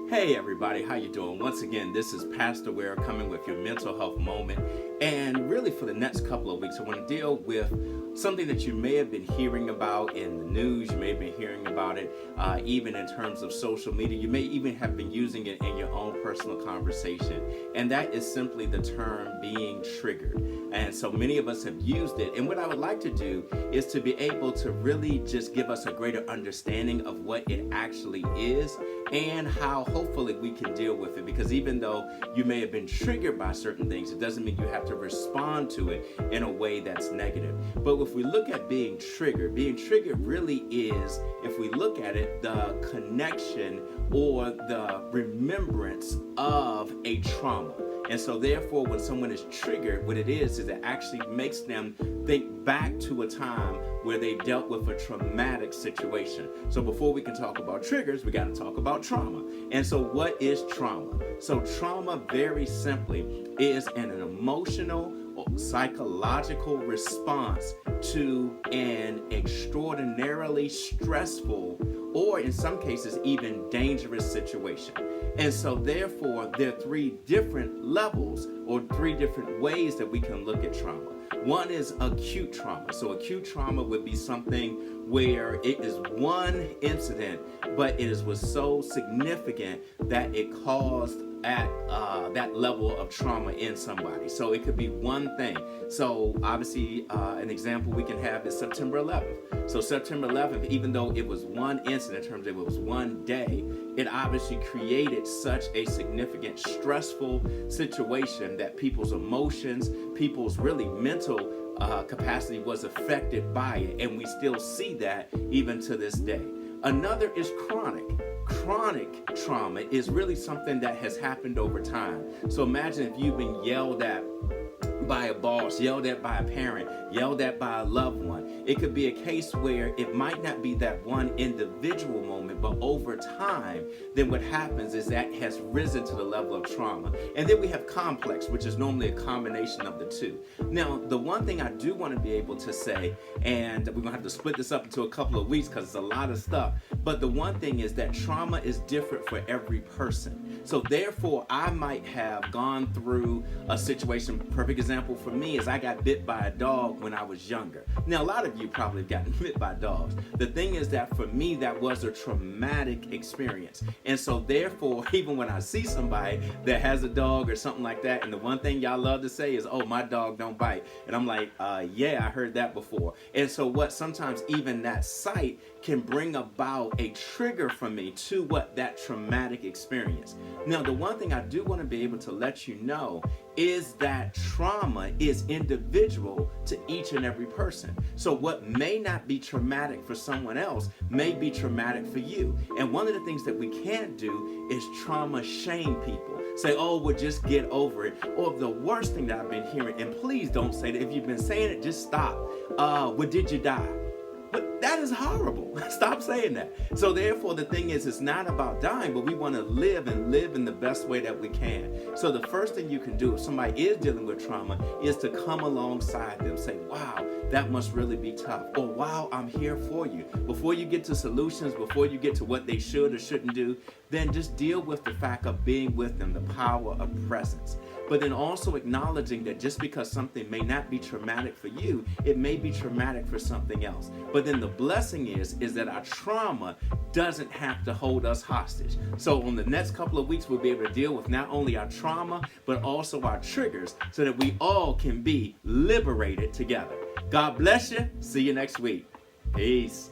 Hey everybody, how you doing? Once again, this is Pastor Ware coming with your mental health moment. And really for the next couple of weeks, I want to deal with something that you may have been hearing about in the news. You may have been hearing about it even in terms of social media. You may even have been using it in your own personal conversation. And that is simply the term being triggered. And so many of us have used it. And what I would like to do is to be able to really just give us a greater understanding of what it actually is and how hopefully we can deal with it. Because even though you may have been triggered by certain things, it doesn't mean you have to respond to it in a way that's negative. But if we look at being triggered really is, if we look at it, the connection or the remembrance of a trauma. And so therefore, when someone is triggered, what it is it actually makes them think back to a time where they dealt with a traumatic situation. So before we can talk about triggers, we got to talk about trauma. And so what is trauma? So trauma, very simply, is an emotional or psychological response to an extraordinarily stressful or in some cases even dangerous situation. And so therefore, there are three different levels or three different ways that we can look at trauma. One is acute trauma. So acute trauma would be something where it is one incident, but it was so significant that it caused at that level of trauma in somebody. So it could be one thing. So obviously an example we can have is September 11th. So September 11th, even though it was one incident in terms of it was one day, it obviously created such a significant stressful situation that people's emotions, people's really mental capacity was affected by it. And we still see that even to this day. Another is chronic. Chronic trauma is really something that has happened over time. So imagine if you've been yelled at by a boss, yelled at by a parent, yelled at by a loved one. It could be a case where it might not be that one individual moment, but over time, then what happens is that has risen to the level of trauma. And then we have complex, which is normally a combination of the two. Now, the one thing I do want to be able to say, and we're going to have to split this up into a couple of weeks because it's a lot of stuff, but the one thing is that trauma is different for every person. So therefore, I might have gone through a situation. Perfect example for me is I got bit by a dog when I was younger. Now, a lot of you probably have gotten bit by dogs. The thing is that for me, that was a traumatic experience. And so therefore, even when I see somebody that has a dog or something like that, and the one thing y'all love to say is, oh, my dog don't bite. And I'm like, yeah, I heard that before. And so what sometimes even that sight can bring about a trigger for me to what that traumatic experience. Now, the one thing I do want to be able to let you know is that trauma is individual to each and every person. So what may not be traumatic for someone else may be traumatic for you. And one of the things that we can't do is trauma shame people. Say, oh, well, just get over it. Or the worst thing that I've been hearing, and please don't say that. If you've been saying it, just stop. Well, did you die? But that is horrible. Stop saying that. So therefore, the thing is, it's not about dying, but we want to live and live in the best way that we can. So the first thing you can do if somebody is dealing with trauma is to come alongside them. Say, wow, that must really be tough. Or, wow, I'm here for you. Before you get to solutions, before you get to what they should or shouldn't do, then just deal with the fact of being with them, the power of presence. But then also acknowledging that just because something may not be traumatic for you, it may be traumatic for something else. But then the blessing is that our trauma doesn't have to hold us hostage. So on the next couple of weeks, we'll be able to deal with not only our trauma, but also our triggers so that we all can be liberated together. God bless you. See you next week. Peace.